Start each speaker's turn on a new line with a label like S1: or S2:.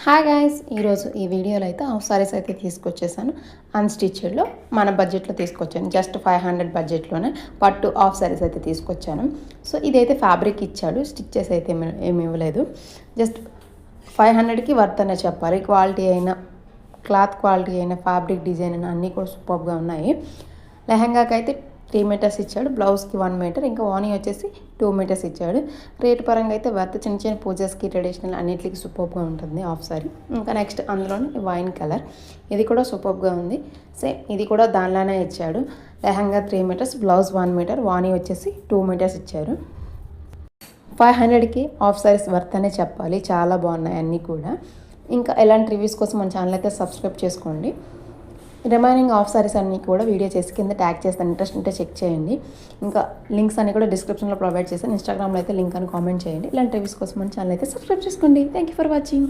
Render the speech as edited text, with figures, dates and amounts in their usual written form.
S1: Hi guys, ఈరోజు ఈ వీడియోలో అయితే హాఫ్ సారీస్ అయితే తీసుకొచ్చేసాను. అన్స్టిచ్డ్లో మన బడ్జెట్లో తీసుకొచ్చాను. జస్ట్ 500 బడ్జెట్లోనే పట్టు హాఫ్ సారీస్ అయితే తీసుకొచ్చాను. సో ఇదైతే ఫ్యాబ్రిక్ ఇచ్చాడు, స్టిచ్చెస్ అయితే ఏమి ఇవ్వలేదు. జస్ట్ 500కి వర్త్ అనే చెప్పాలి. క్వాలిటీ అయినా, క్లాత్ క్వాలిటీ అయినా, ఫ్యాబ్రిక్ డిజైన్ అయినా అన్నీ కూడా సూపర్గా ఉన్నాయి. లెహంగాకి అయితే 3 మీటర్స్ ఇచ్చాడు, బ్లౌజ్కి 1 మీటర్, ఇంకా ఓనీ వచ్చేసి 2 మీటర్స్ ఇచ్చాడు. రేటు పరంగా అయితే వర్త్, చిన్న చిన్న పూజస్కి, ట్రెడిషనల్ అన్నిటికి సూపర్గా ఉంటుంది హాఫ్ సారీ. ఇంకా నెక్స్ట్ అందులోని వైన్ కలర్, ఇది కూడా సూపర్గా ఉంది. సేమ్ ఇది కూడా దానిలానే ఇచ్చాడు. లెహంగా 3 మీటర్స్, బ్లౌజ్ 1 మీటర్, వాణి వచ్చేసి 2 మీటర్స్ ఇచ్చారు. 500కి హాఫ్ సారీస్ వర్త్ అనే చెప్పాలి. చాలా బాగున్నాయి అన్నీ కూడా. ఇంకా ఎలాంటి రివ్యూస్ కోసం మన ఛానల్ అయితే సబ్స్క్రైబ్ చేసుకోండి. రిమైనింగ్ హాఫ్ సారీస్ అన్నీ కూడా వీడియో చేసి కింద ట్యాగ్ చేస్తాను, ఇంట్రెస్ట్ ఉంటే చెక్ చేయండి. ఇంకా లింక్స్ అన్ని కూడా డిస్క్రిప్షన్లో ప్రొవైడ్ చేస్తాను. ఇన్స్టాగ్రామ్లో అయితే లింక్ అని కామెంట్ చేయండి. ఇలాంటి రివ్యూస్ కోసం మన ఛానల్ అయితే సబ్స్క్రైబ్ చేసుకోండి. Thank you for watching.